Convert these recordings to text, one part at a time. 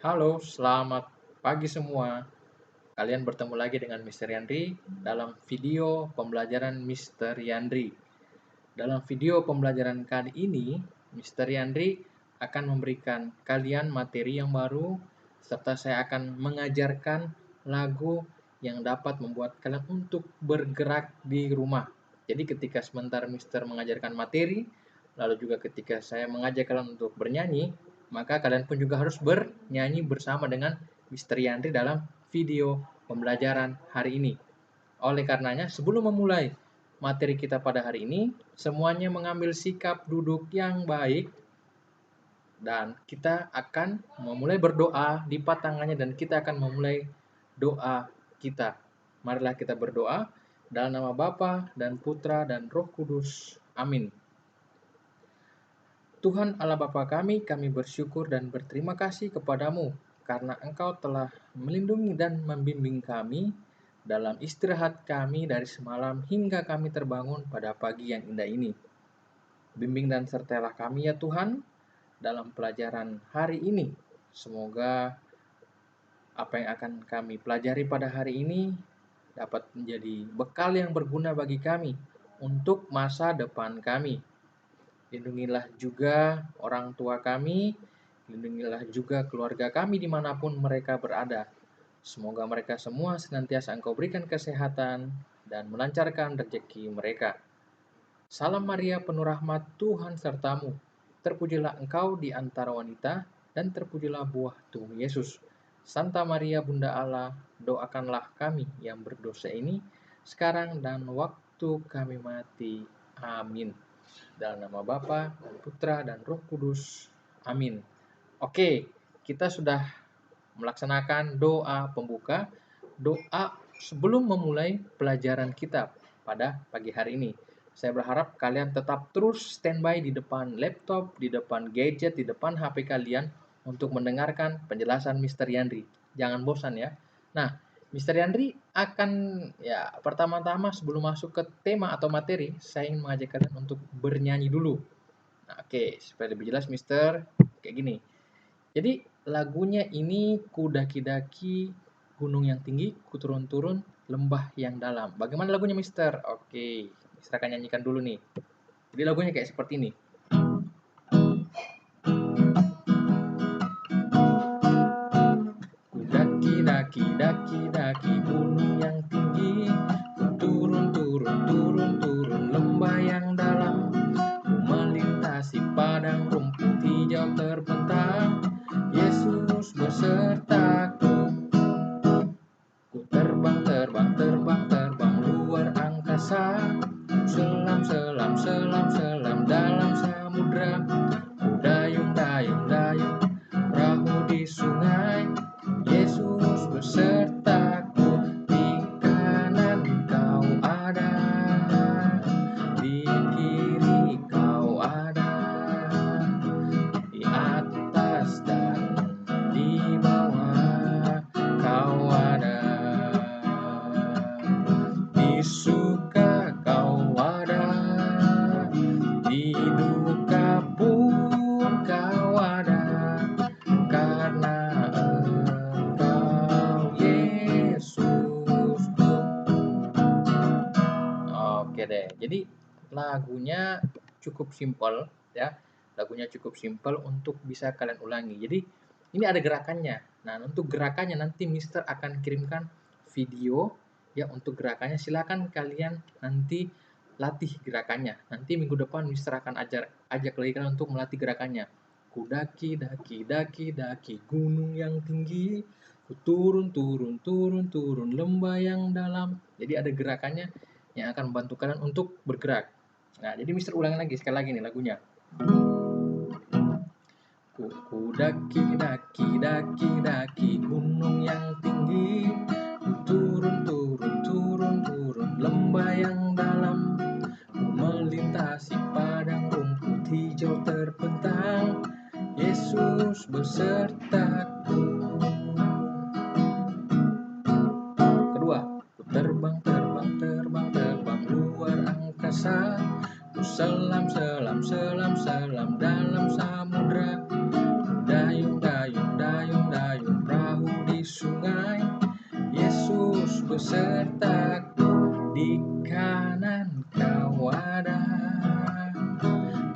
Halo, selamat pagi semua. Kalian bertemu lagi dengan Mr. Yandri dalam video pembelajaran Mr. Yandri. Dalam video pembelajaran kali ini, Mr. Yandri akan memberikan kalian materi yang baru, serta saya akan mengajarkan lagu yang dapat membuat kalian untuk bergerak di rumah. Jadi ketika sebentar Mr. mengajarkan materi, lalu juga ketika saya mengajak kalian untuk bernyanyi, maka kalian pun juga harus bernyanyi bersama dengan Mr. Yandri dalam video pembelajaran hari ini. Oleh karenanya, sebelum memulai materi kita pada hari ini, semuanya mengambil sikap duduk yang baik dan kita akan memulai berdoa, lipat tangannya dan kita akan memulai doa kita. Marilah kita berdoa dalam nama Bapa dan Putra dan Roh Kudus. Amin. Tuhan Allah Bapa kami bersyukur dan berterima kasih kepadamu karena Engkau telah melindungi dan membimbing kami dalam istirahat kami dari semalam hingga kami terbangun pada pagi yang indah ini. Bimbing dan sertailah kami ya Tuhan dalam pelajaran hari ini. Semoga apa yang akan kami pelajari pada hari ini dapat menjadi bekal yang berguna bagi kami untuk masa depan kami. Lindungilah juga orang tua kami, lindungilah juga keluarga kami dimanapun mereka berada. Semoga mereka semua senantiasa Engkau berikan kesehatan dan melancarkan rezeki mereka. Salam Maria penuh rahmat, Tuhan sertamu. Terpujilah Engkau di antara wanita, dan terpujilah buah tubuh Yesus. Santa Maria Bunda Allah, doakanlah kami yang berdosa ini, sekarang dan waktu kami mati. Amin. Dalam nama Bapa dan Putra dan Roh Kudus. Amin. Oke, kita sudah melaksanakan doa pembuka, doa sebelum memulai pelajaran kita pada pagi hari ini. Saya berharap kalian tetap terus standby di depan laptop, di depan gadget, di depan HP kalian untuk mendengarkan penjelasan Mr. Yandri. Jangan bosan ya. Nah, Mr. Yandri akan pertama-tama sebelum masuk ke tema atau materi, saya ingin mengajak kalian untuk bernyanyi dulu. Nah, oke, supaya lebih jelas Mister, kayak gini. Jadi lagunya ini ku daki-daki gunung yang tinggi, ku turun-turun lembah yang dalam. Bagaimana lagunya Mister? Oke, Mister akan nyanyikan dulu nih. Jadi lagunya kayak seperti ini. Ku daki-daki gunung yang tinggi, ku turun-turun lembah yang dalam. Ku melintasi padang rumput hijau terbentang, Yesus besertaku. Ku terbang luar angkasa, selam dalam samudra. Ku dayung perahu di sungai, Yesus besertaku. Di kanan kau ada, di kiri kau ada, di atas dan di bawah kau ada, di suka kau ada, di duka pun kau ada, karena Engkau Yesusku. Oke deh, jadi lagunya cukup simpel ya. Lagunya cukup simpel untuk bisa kalian ulangi. Jadi ini ada gerakannya. Nah, untuk gerakannya nanti Mister akan kirimkan video ya untuk gerakannya. Silakan kalian nanti latih gerakannya. Nanti minggu depan Mister akan ajak lagi kalian untuk melatih gerakannya. Ku daki gunung yang tinggi, ku turun lembah yang dalam. Jadi ada gerakannya yang akan membantu kalian untuk bergerak. Nah, jadi Mister ulangi lagi sekali lagi nih lagunya. Ku daki gunung yang tinggi, ku turun lembah yang dalam. Ku melintasi padang rumput hijau terbentang, Yesus besertaku. Kedua, ku terbang luar angkasa, ku selam dalam samudra. Ku dayung besertaku, di kanan kau ada,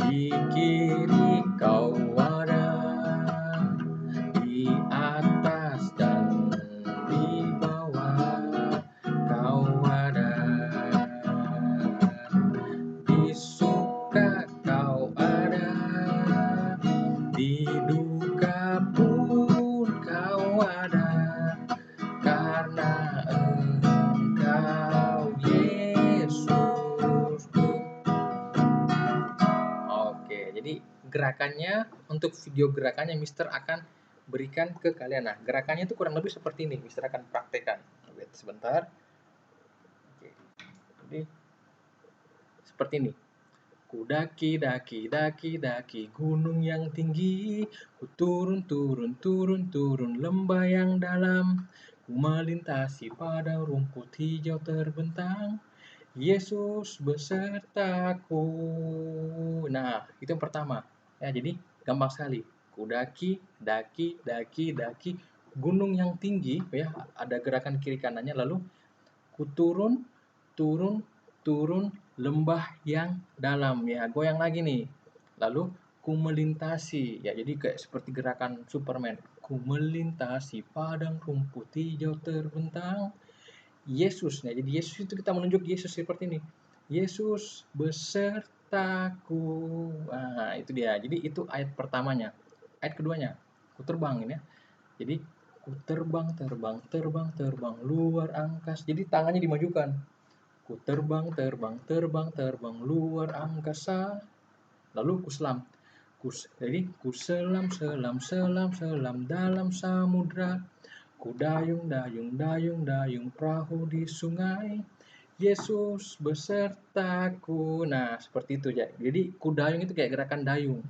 di kiri kau ada, di atas dan di bawah kau ada, di suka kau ada, di duka pun kau ada, karena Engkau Yesusku. Oke, jadi gerakannya, untuk video gerakannya Mister akan berikan ke kalian. Nah, gerakannya itu kurang lebih seperti ini. Mister akan praktekkan. Wait sebentar. Oke. Jadi seperti ini. Ku daki, daki, daki, daki gunung yang tinggi, ku turun, turun, turun, turun lembah yang dalam, ku melintasi padang rumput hijau terbentang, Yesus besertaku. Nah, itu yang pertama. Ya, jadi gampang sekali. Ku daki, daki, daki, daki gunung yang tinggi, ya, ada gerakan kiri kanannya, lalu ku turun, turun, turun lembah yang dalam, ya, goyang lagi nih. Lalu ku melintasi, ya, jadi kayak seperti gerakan Superman. Ku melintasi padang rumput hijau terbentang, Yesus. Nah, jadi Yesus itu kita menunjuk Yesus seperti ini. Yesus besertaku. Nah, itu dia. Jadi itu ayat pertamanya. Ayat keduanya, ku terbang ini ya. Jadi ku terbang, terbang, terbang, terbang luar angkasa. Jadi tangannya dimajukan. Ku terbang, terbang, terbang, terbang luar angkasa. Lalu ku selam. Jadi ku selam, selam, selam, selam dalam samudra. Ku dayung, dayung, dayung, dayung perahu di sungai. Yesus besertaku. Nah, seperti itu ya. Jadi ku dayung itu kayak gerakan dayung.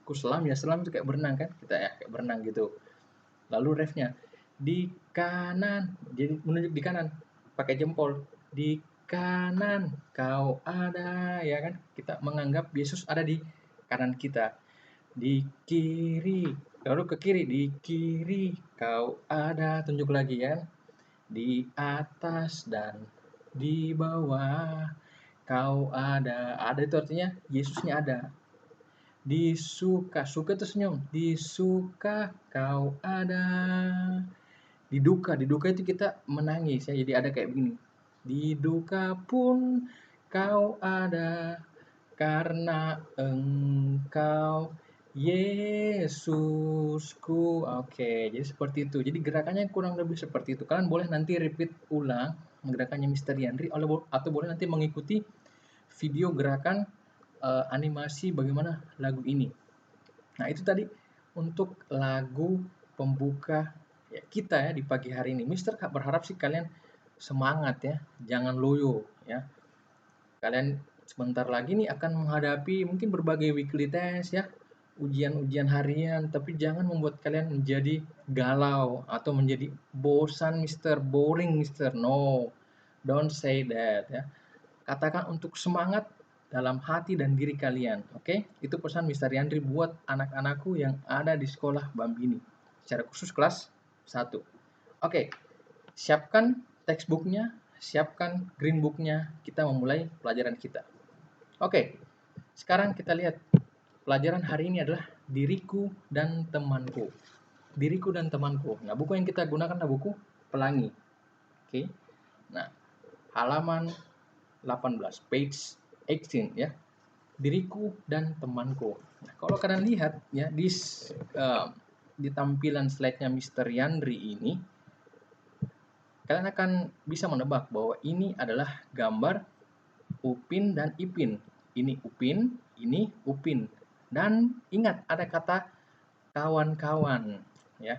Ku selam, ya selam itu kayak berenang kan? Kita ya kayak berenang gitu. Lalu refnya di kanan, jadi menunjuk di kanan pakai jempol. Di kanan kau ada, ya kan? Kita menganggap Yesus ada di kanan kita. Di kiri, lalu ke kiri, di kiri kau ada, tunjuk lagi ya. Di atas dan di bawah kau ada. Ada itu artinya Yesusnya ada. Di suka, suka itu senyum. Di suka kau ada. Di duka itu kita menangis ya. Jadi ada kayak begini. Di duka pun kau ada, karena Engkau Yesusku. Oke, jadi seperti itu. Jadi gerakannya kurang lebih seperti itu. Kalian boleh nanti repeat ulang gerakannya Mister Yandri, atau boleh nanti mengikuti video gerakan animasi bagaimana lagu ini. Nah, itu tadi untuk lagu pembuka ya, kita ya di pagi hari ini. Mister berharap sih kalian semangat ya, jangan loyo ya. Kalian sebentar lagi nih akan menghadapi mungkin berbagai weekly test ya, ujian-ujian harian, tapi jangan membuat kalian menjadi galau atau menjadi bosan Mister, boring Mister. No, don't say that ya. Katakan untuk semangat dalam hati dan diri kalian, oke? Itu pesan Mister Yandri buat anak-anakku yang ada di sekolah Bambini, secara khusus kelas 1. Oke, siapkan textbooknya, siapkan green booknya, kita memulai pelajaran kita. Oke, sekarang kita lihat pelajaran hari ini adalah diriku dan temanku. Diriku dan temanku. Nah, buku yang kita gunakan adalah buku Pelangi. Oke. Nah, halaman 18, page 18 ya. Diriku dan temanku. Nah, kalau kalian lihat ya di tampilan slide-nya Mister Yandri ini, kalian akan bisa menebak bahwa ini adalah gambar Upin dan Ipin. Ini Upin, ini Upin. Dan ingat ada kata kawan-kawan ya.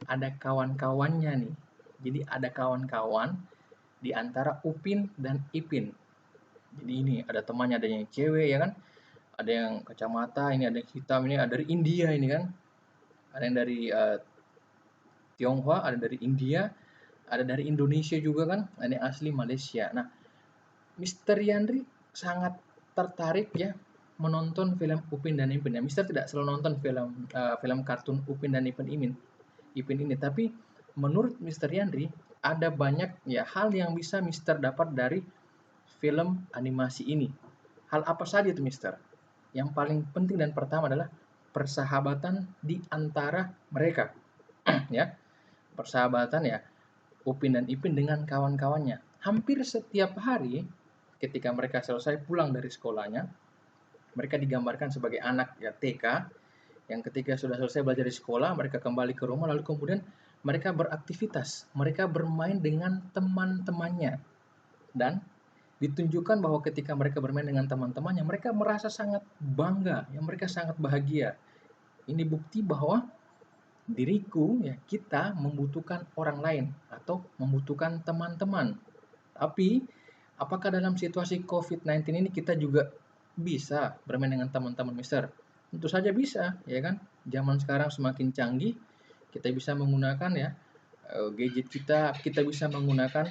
Ada kawan-kawannya nih. Jadi ada kawan-kawan di antara Upin dan Ipin. Jadi ini ada temannya, ada yang cewek ya kan, ada yang kacamata, ini ada yang hitam, ini ada dari India ini kan, ada yang dari Tionghoa, ada dari India, ada dari Indonesia juga kan, ada yang asli Malaysia. Nah, Mister Yandri sangat tertarik ya menonton film Upin dan Ipin. Ya, Mister tidak selalu nonton film kartun Upin dan Ipin ini, tapi menurut Mister Yandri ada banyak ya hal yang bisa Mister dapat dari film animasi ini. Hal apa saja itu Mister? Yang paling penting dan pertama adalah persahabatan di antara mereka. Ya, persahabatan ya Upin dan Ipin dengan kawan-kawannya. Hampir setiap hari ketika mereka selesai pulang dari sekolahnya, mereka digambarkan sebagai anak ya TK yang ketika sudah selesai belajar di sekolah, mereka kembali ke rumah lalu kemudian mereka beraktivitas, mereka bermain dengan teman-temannya dan ditunjukkan bahwa ketika mereka bermain dengan teman-temannya, mereka merasa sangat bangga, ya mereka sangat bahagia. Ini bukti bahwa diriku, ya kita membutuhkan orang lain atau membutuhkan teman-teman. Tapi, apakah dalam situasi COVID-19 ini kita juga bisa bermain dengan teman-teman, Mister? Tentu saja bisa, ya kan? Zaman sekarang semakin canggih, kita bisa menggunakan ya gadget kita, kita bisa menggunakan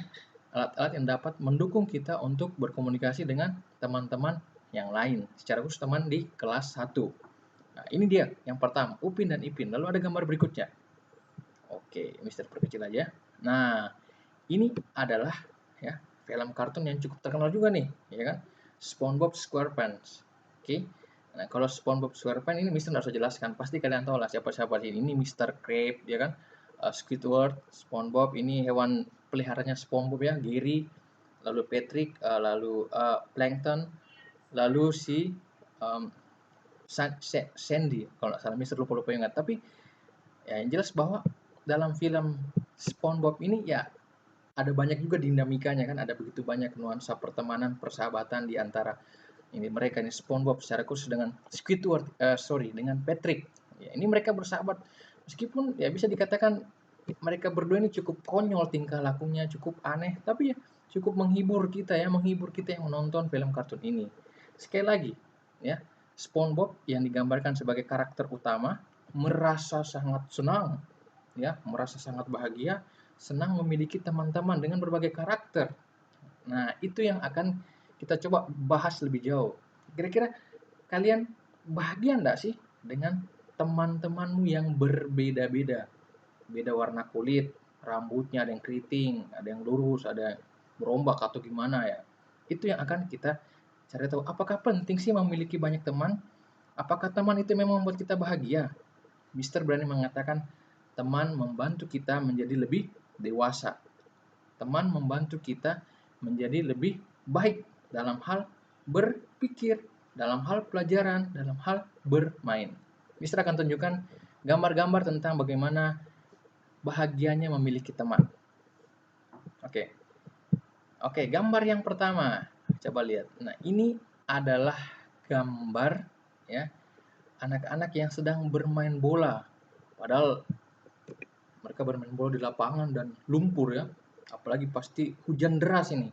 alat-alat yang dapat mendukung kita untuk berkomunikasi dengan teman-teman yang lain, secara khusus teman di kelas 1. Nah, ini dia yang pertama, Upin dan Ipin. Lalu ada gambar berikutnya. Oke, Mister perkecil aja. Nah, ini adalah ya film kartun yang cukup terkenal juga nih, ya kan? SpongeBob SquarePants. Oke. Nah, kalau SpongeBob SquarePants ini Mister nggak usah jelaskan, pasti kalian tahu lah siapa-siapa sih. Ini Mister Krabs, ya kan? Squidward, SpongeBob, ini hewan peliharanya SpongeBob ya, Gary, lalu Patrick, lalu Plankton, lalu si um, Sandy, kalau nggak salah Mister lupa-lupa ingat. Tapi ya yang jelas bahwa dalam film SpongeBob ini ya ada banyak juga dinamikanya kan, ada begitu banyak nuansa pertemanan, persahabatan di antara ini mereka ini SpongeBob secara khusus dengan Squidward, dengan Patrick. Ya, ini mereka bersahabat meskipun ya bisa dikatakan mereka berdua ini cukup konyol tingkah lakunya, cukup aneh, tapi ya cukup menghibur kita yang menonton film kartun ini. Sekali lagi, ya, SpongeBob yang digambarkan sebagai karakter utama merasa sangat senang, ya, merasa sangat bahagia, senang memiliki teman-teman dengan berbagai karakter. Nah, itu yang akan kita coba bahas lebih jauh. Kira-kira kalian bahagia enggak sih dengan teman-temanmu yang berbeda-beda? Beda warna kulit, rambutnya ada yang keriting, ada yang lurus, ada yang berombak atau gimana ya. Itu yang akan kita cari tahu. Apakah penting sih memiliki banyak teman? Apakah teman itu memang membuat kita bahagia? Mister berani mengatakan teman membantu kita menjadi lebih dewasa. Teman membantu kita menjadi lebih baik dalam hal berpikir, dalam hal pelajaran, dalam hal bermain. Mister akan tunjukkan gambar-gambar tentang bagaimana bahagianya memiliki teman. Oke. Oke, gambar yang pertama. Coba lihat. Nah, ini adalah gambar ya anak-anak yang sedang bermain bola. Padahal mereka bermain bola di lapangan dan lumpur ya. Apalagi pasti hujan deras ini.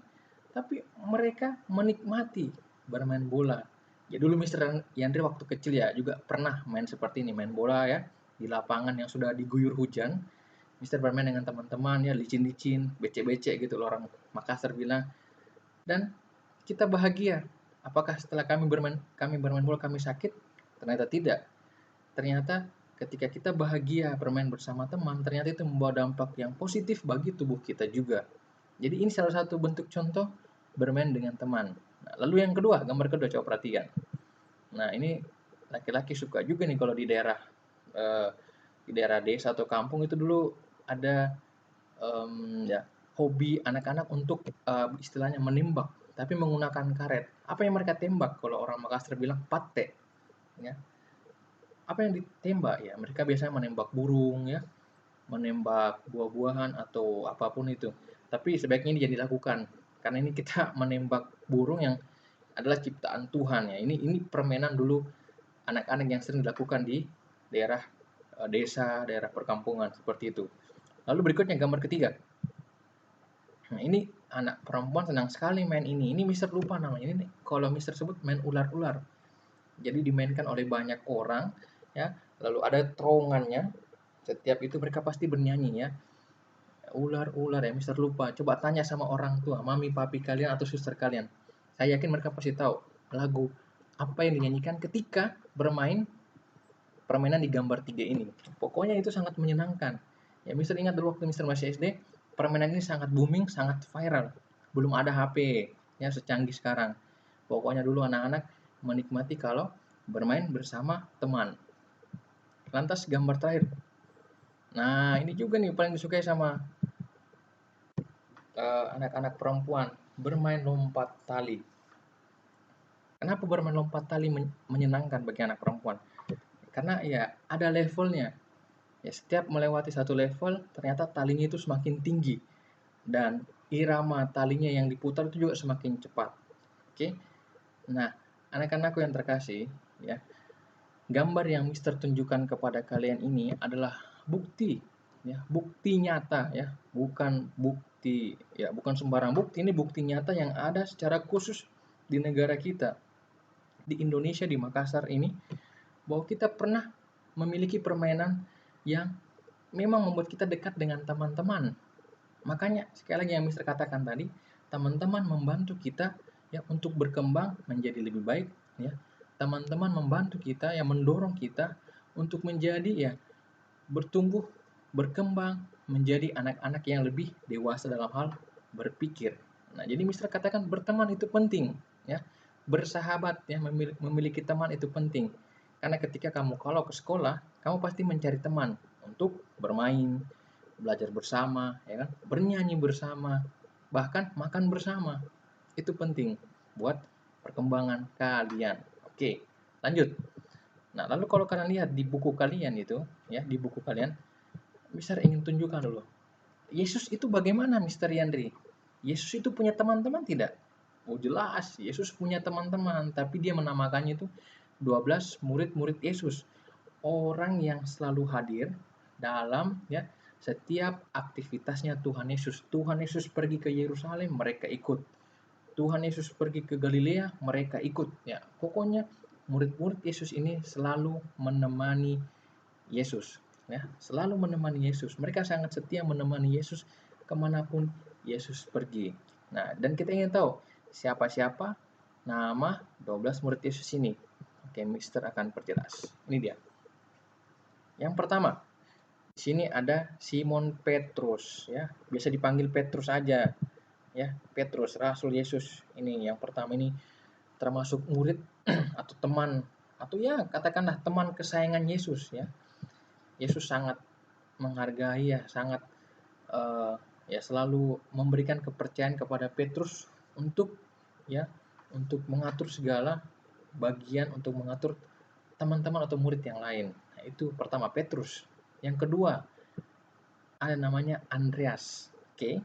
Tapi mereka menikmati bermain bola. Ya dulu Mister Yandri waktu kecil ya juga pernah main seperti ini, main bola ya di lapangan yang sudah diguyur hujan. Mister bermain dengan teman-teman ya licin-licin, becek-becek gitu loh orang Makassar bilang. Dan kita bahagia. Apakah setelah kami bermain bola kami sakit? Ternyata tidak. Ternyata ketika kita bahagia bermain bersama teman, ternyata itu membawa dampak yang positif bagi tubuh kita juga. Jadi ini salah satu bentuk contoh bermain dengan teman. Nah, lalu yang kedua, gambar kedua coba perhatikan. Nah, ini laki-laki suka juga nih kalau eh, di daerah desa atau kampung itu dulu ada ya hobi anak-anak untuk istilahnya menembak, tapi menggunakan karet. Apa yang mereka tembak? Kalau orang Makassar bilang pate, ya. Apa yang ditembak ya? Mereka biasanya menembak burung ya, menembak buah-buahan atau apapun itu. Tapi sebaiknya ini jangan dilakukan karena ini kita menembak burung yang adalah ciptaan Tuhan ya. Ini permainan dulu anak-anak yang sering dilakukan di daerah desa, daerah perkampungan seperti itu. Lalu berikutnya gambar ketiga. Nah, ini anak perempuan senang sekali main ini. Ini Mister lupa namanya. Ini kalau Mister sebut main ular-ular. Jadi dimainkan oleh banyak orang ya. Lalu ada terowongannya. Setiap itu mereka pasti bernyanyi ya. Ular-ular ya Mister lupa. Coba tanya sama orang tua, mami, papi kalian atau suster kalian. Saya yakin mereka pasti tahu lagu apa yang dinyanyikan ketika bermain permainan di gambar 3 ini. Pokoknya itu sangat menyenangkan. Ya Mister ingat dulu waktu Mister masih SD, permainan ini sangat booming, sangat viral. Belum ada HP ya secanggih sekarang. Pokoknya dulu anak-anak menikmati kalau bermain bersama teman. Lantas gambar terakhir. Nah, ini juga nih paling disukai sama anak-anak perempuan, bermain lompat tali. Kenapa bermain lompat tali menyenangkan bagi anak perempuan? Karena ya ada levelnya. Ya, setiap melewati satu level, ternyata talinya itu semakin tinggi dan irama talinya yang diputar itu juga semakin cepat. Oke. Nah, anak-anakku yang terkasih, ya, gambar yang Mister tunjukkan kepada kalian ini adalah bukti, ya, bukti nyata, ya, bukan bukti, ya, bukan sembarang bukti. Ini bukti nyata yang ada secara khusus di negara kita, di Indonesia, di Makassar ini, bahwa kita pernah memiliki permainan yang memang membuat kita dekat dengan teman-teman. Makanya sekali lagi yang Mister katakan tadi, teman-teman membantu kita ya untuk berkembang menjadi lebih baik, ya. Teman-teman membantu kita, yang mendorong kita untuk menjadi ya bertumbuh, berkembang menjadi anak-anak yang lebih dewasa dalam hal berpikir. Nah, jadi Mister katakan berteman itu penting, ya. Bersahabat ya, memiliki teman itu penting. Karena ketika kamu kalau ke sekolah, kamu pasti mencari teman untuk bermain, belajar bersama, ya kan? Bernyanyi bersama, bahkan makan bersama. Itu penting buat perkembangan kalian. Oke, lanjut. Nah, lalu kalau kalian lihat di buku kalian itu, ya, di buku kalian, Mister ingin tunjukkan dulu. Yesus itu bagaimana, Mister Yandri? Yesus itu punya teman-teman tidak? Oh, jelas, Yesus punya teman-teman, tapi dia menamakannya itu 12 murid-murid Yesus. Orang yang selalu hadir dalam ya setiap aktivitasnya Tuhan Yesus. Tuhan Yesus pergi ke Yerusalem, mereka ikut. Tuhan Yesus pergi ke Galilea, mereka ikut. Ya, pokoknya murid-murid Yesus ini selalu menemani Yesus. Ya, selalu menemani Yesus. Mereka sangat setia menemani Yesus kemanapun Yesus pergi. Nah, dan kita ingin tahu siapa-siapa nama 12 murid Yesus ini. Oke, Mister akan perjelas. Ini dia. Yang pertama, di sini ada Simon Petrus, ya. Biasa dipanggil Petrus aja, ya. Petrus, Rasul Yesus. Ini yang pertama ini termasuk murid atau teman atau ya katakanlah teman kesayangan Yesus, ya. Yesus sangat menghargai ya, sangat ya selalu memberikan kepercayaan kepada Petrus untuk ya untuk mengatur segala bagian, untuk mengatur teman-teman atau murid yang lain. Nah, itu pertama Petrus. Yang kedua ada namanya Andreas. Oke.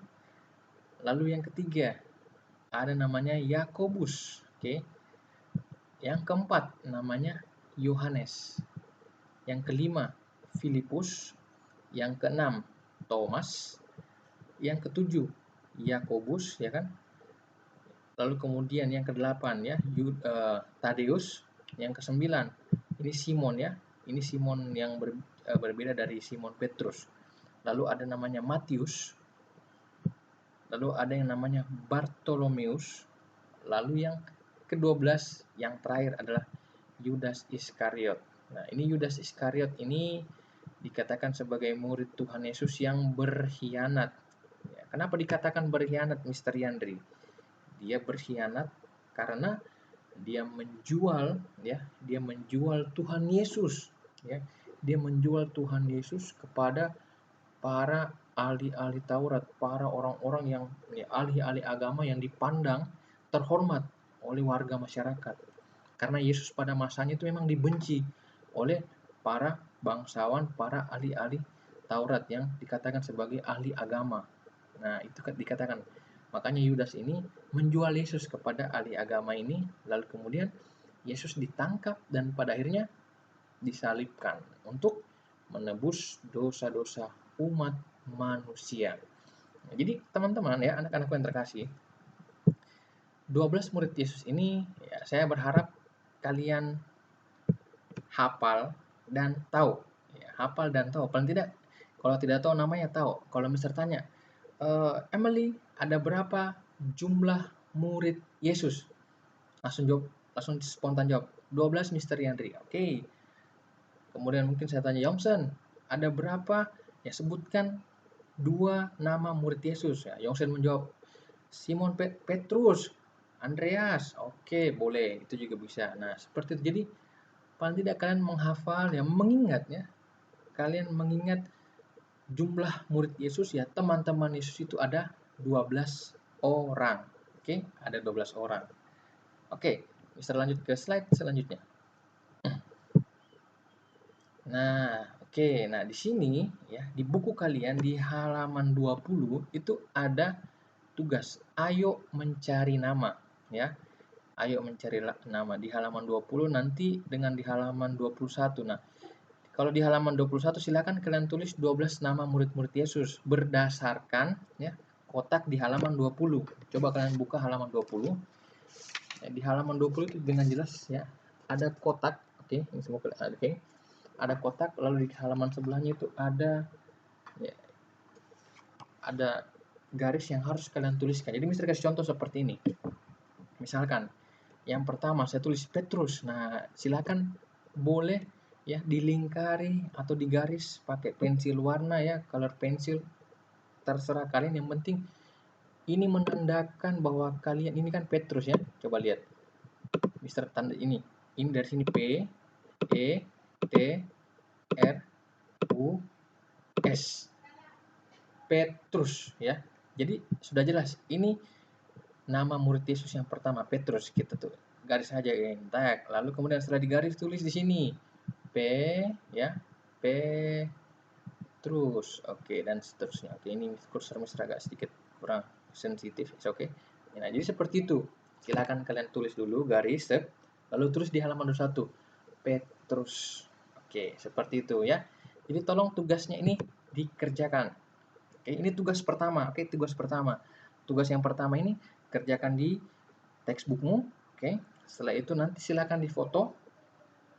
Lalu yang ketiga ada namanya Yakobus. Oke. Yang keempat namanya Yohanes. Yang kelima Filipus. Yang keenam Thomas. Yang ketujuh Yakobus, ya kan? Lalu kemudian yang kedelapan ya Tadeus. Yang kesembilan ini Simon, ya. Ini Simon yang berbeda dari Simon Petrus. Lalu ada namanya Matius. Lalu ada yang namanya Bartolomeus. Lalu yang ke-12 yang terakhir adalah Yudas Iskariot. Nah, ini Yudas Iskariot ini dikatakan sebagai murid Tuhan Yesus yang berkhianat. Ya, kenapa dikatakan berkhianat, Mister Yandri? Dia berkhianat karena dia menjual Tuhan Yesus, ya. Dia menjual Tuhan Yesus kepada para ahli-ahli Taurat, para orang-orang yang ya, ahli-ahli agama yang dipandang terhormat oleh warga masyarakat. Karena Yesus pada masanya itu memang dibenci oleh para bangsawan, para ahli-ahli Taurat yang dikatakan sebagai ahli agama. Nah, itu dikatakan. Makanya Yudas ini menjual Yesus kepada ahli agama ini, lalu kemudian Yesus ditangkap dan pada akhirnya disalibkan untuk menebus dosa-dosa umat manusia. Nah, jadi teman-teman ya, anak-anakku yang terkasih, 12 murid Yesus ini ya, saya berharap kalian hafal dan tahu. Ya, hafal dan tahu. Paling tidak, kalau tidak tahu namanya tahu. Kalau Mister tanya, Emily, ada berapa jumlah murid Yesus? Langsung jawab, langsung spontan jawab. 12, Mister Yandri. Oke. Kemudian mungkin saya tanya, Yongsen, ada berapa? Ya, sebutkan 2 nama murid Yesus. Ya, Yongsen menjawab, Simon Petrus, Andreas. Oke, boleh. Itu juga bisa. Nah, seperti itu. Jadi, paling tidak kalian menghafal, ya, mengingat, ya. Kalian mengingat jumlah murid Yesus, ya, teman-teman Yesus itu ada 12 orang. Oke, ada 12 orang. Oke, bisa lanjut ke slide selanjutnya. Nah, oke. Nah, di sini, ya, di buku kalian di halaman 20 itu ada tugas. Ayo mencari nama, ya. Ayo mencari nama di halaman 20 nanti dengan di halaman 21. Nah, kalau di halaman 21 silakan kalian tulis 12 nama murid-murid Yesus berdasarkan, ya, kotak di halaman 20. Coba kalian buka halaman 20. Ya, di halaman 20 itu dengan jelas, ya, ada kotak. Oke, ini semua oke. Ada kotak, lalu di halaman sebelahnya itu ada, ya, ada garis yang harus kalian tuliskan. Jadi Mister kasih contoh seperti ini. Misalkan yang pertama saya tulis Petrus. Nah, silakan boleh, ya, dilingkari atau digaris pakai pensil warna, ya, color pensil, terserah kalian. Yang penting ini menandakan bahwa kalian ini kan Petrus, ya. Coba lihat. Mister tanda ini. Ini dari sini P E T R U S. Petrus, ya. Jadi sudah jelas ini nama murid Yesus yang pertama, Petrus. Kita tuh garis saja, tag. Lalu kemudian setelah digaris tulis di sini P, ya, Petrus. Oke, dan seterusnya. Oke, ini kursor Mister agak sedikit kurang sensitif. Oke. Nah, jadi seperti itu. Silakan kalian tulis dulu garis, lalu terus di halaman 21 Petrus. Oke, seperti itu, ya. Jadi tolong tugasnya ini dikerjakan. Oke, ini tugas pertama. Oke, tugas pertama. Tugas yang pertama ini kerjakan di textbookmu. Oke, setelah itu nanti silakan difoto,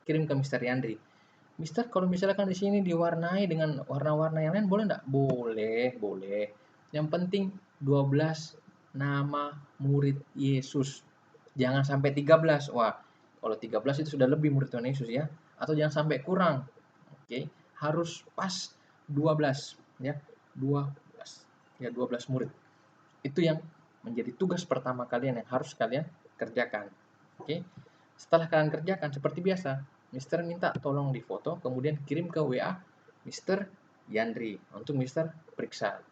kirim ke Mister Yandri. Mister, kalau misalkan di sini diwarnai dengan warna-warna yang lain boleh nggak? Boleh, boleh. Yang penting 12 nama murid Yesus. Jangan sampai 13. Wah, kalau 13 itu sudah lebih murid Tuhan Yesus, ya. Atau jangan sampai kurang. Oke, harus pas 12, ya. 12. Ya, 12 murid. Itu yang menjadi tugas pertama kalian yang harus kalian kerjakan. Oke. Setelah kalian kerjakan seperti biasa, Mister minta tolong difoto, kemudian kirim ke WA Mister Yandri untuk Mister periksa.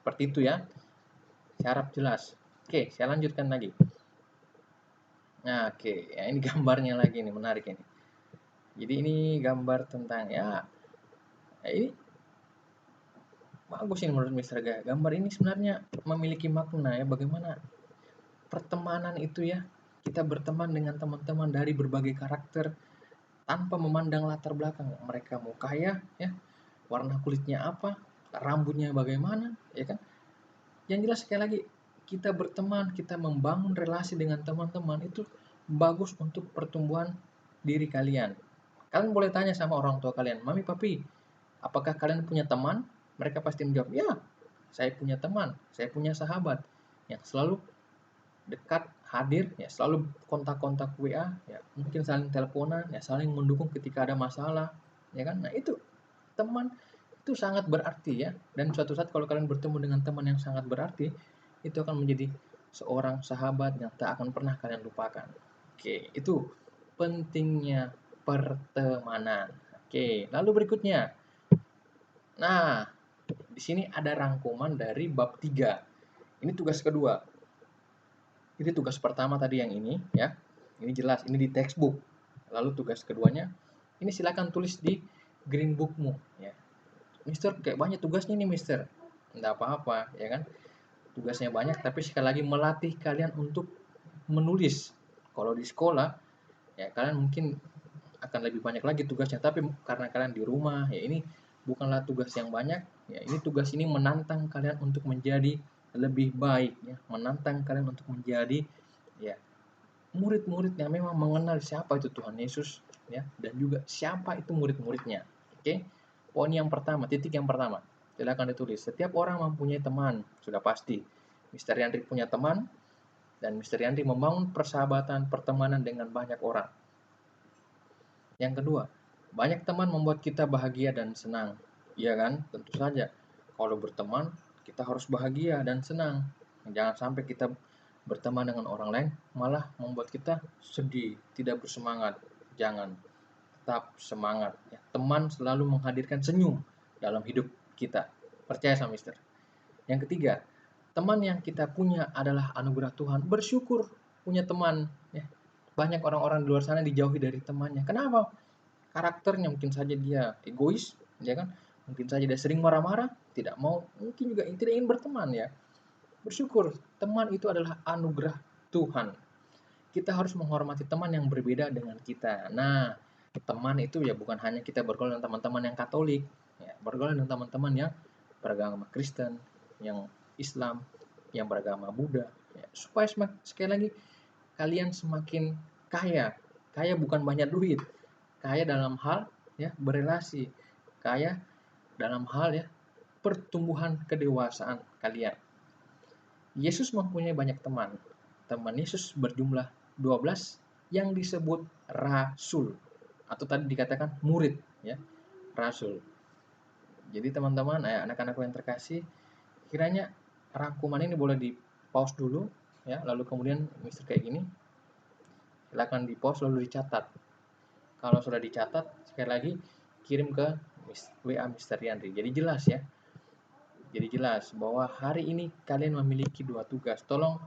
Seperti itu, ya. Saya harap jelas. Oke, saya lanjutkan lagi. Nah, oke, ya, ini gambarnya lagi nih, menarik ini. Jadi ini gambar tentang, ya, ini bagus ini menurut Mister Ga. Gambar ini sebenarnya memiliki makna, ya, bagaimana pertemanan itu, ya. Kita berteman dengan teman-teman dari berbagai karakter tanpa memandang latar belakang. Mereka mau kaya, ya, warna kulitnya apa, rambutnya bagaimana, ya kan. Yang jelas sekali lagi, kita berteman, kita membangun relasi dengan teman-teman itu bagus untuk pertumbuhan diri kalian. Kalian boleh tanya sama orang tua kalian, Mami, Papi, apakah kalian punya teman? Mereka pasti menjawab, ya, saya punya teman, saya punya sahabat yang selalu dekat, hadir, ya, selalu kontak-kontak WA, ya, mungkin saling teleponan, ya, saling mendukung ketika ada masalah, ya kan. Nah, itu teman itu sangat berarti, ya. Dan suatu saat kalau kalian bertemu dengan teman yang sangat berarti, itu akan menjadi seorang sahabat yang tak akan pernah kalian lupakan. Oke, itu pentingnya pertemanan. Oke, lalu berikutnya. Nah, di sini ada rangkuman dari bab 3. Ini tugas kedua. Jadi tugas pertama tadi yang ini, ya. Ini jelas, ini di textbook. Lalu tugas keduanya, ini silakan tulis di green bookmu, ya. Mister, kayak banyak tugasnya nih, Mister. Enggak apa-apa, ya kan. Tugasnya banyak, tapi sekali lagi melatih kalian untuk menulis. Kalau di sekolah, ya, kalian mungkin akan lebih banyak lagi tugasnya, tapi karena kalian di rumah, ya, ini bukanlah tugas yang banyak, ya. Ini tugas ini menantang kalian untuk menjadi lebih baik, ya, menantang kalian untuk menjadi, ya, murid-murid yang memang mengenal siapa itu Tuhan Yesus, ya, dan juga siapa itu murid-muridnya. Oke. Poin yang pertama, titik yang pertama, silakan ditulis. Setiap orang mempunyai teman, sudah pasti. Mister Yandri punya teman, dan Mister Yandri membangun persahabatan, pertemanan dengan banyak orang. Yang kedua, banyak teman membuat kita bahagia dan senang. Iya kan? Tentu saja. Kalau berteman, kita harus bahagia dan senang. Jangan sampai kita berteman dengan orang lain malah membuat kita sedih, tidak bersemangat. Jangan, tetap semangat. Ya. Teman selalu menghadirkan senyum dalam hidup kita. Percaya sama Mister. Yang ketiga, teman yang kita punya adalah anugerah Tuhan. Bersyukur punya teman. Ya. Banyak orang-orang di luar sana dijauhi dari temannya. Kenapa? Karakternya mungkin saja dia egois, ya kan? Mungkin saja dia sering marah-marah, tidak mau, mungkin juga tidak ingin berteman ya. Bersyukur, teman itu adalah anugerah Tuhan. Kita harus menghormati teman yang berbeda dengan kita. Nah, teman itu ya bukan hanya kita bergaul dengan teman-teman yang Katolik, ya, bergaul dengan teman-teman yang beragama Kristen, yang Islam, yang beragama Buddha, ya, supaya sekali lagi kalian semakin kaya. Kaya bukan banyak duit, kaya dalam hal ya berelasi, kaya dalam hal ya pertumbuhan kedewasaan kalian. Yesus mempunyai banyak teman. Teman Yesus berjumlah 12 yang disebut rasul atau tadi dikatakan murid ya, rasul. Jadi teman-teman, anak-anakku yang terkasih, kiranya rangkuman ini boleh di pause dulu ya, lalu kemudian Mister kayak gini, silakan di pause lalu dicatat. Kalau sudah dicatat, sekali lagi kirim ke WA Mister Yandri. Jadi jelas ya. Jadi jelas bahwa hari ini kalian memiliki 2 tugas. Tolong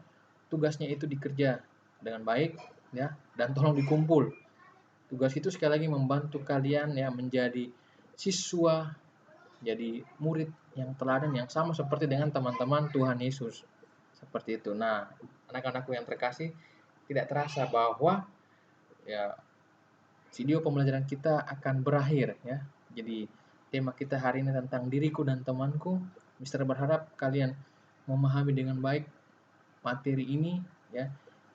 tugasnya itu dikerja dengan baik ya, dan tolong dikumpul. Tugas itu sekali lagi membantu kalian ya menjadi siswa, jadi murid yang teladan yang sama seperti dengan teman-teman Tuhan Yesus. Seperti itu. Nah, anak-anakku yang terkasih, tidak terasa bahwa ya video pembelajaran kita akan berakhir ya. Jadi tema kita hari ini tentang diriku dan temanku. Mister berharap kalian memahami dengan baik materi ini ya.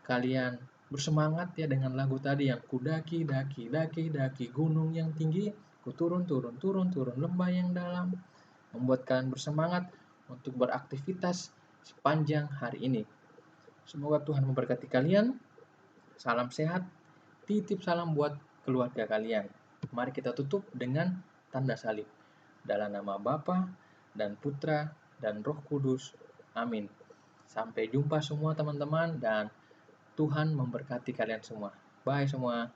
Kalian bersemangat ya dengan lagu tadi yang kudaki daki daki daki gunung yang tinggi, ku turun turun turun turun lembah yang dalam, membuat kalian bersemangat untuk beraktivitas sepanjang hari ini. Semoga Tuhan memberkati kalian. Salam sehat. Titip salam buat keluarga kalian. Mari kita tutup dengan tanda salib. Dalam nama Bapa dan Putra dan Roh Kudus. Amin. Sampai jumpa semua teman-teman dan Tuhan memberkati kalian semua. Bye semua.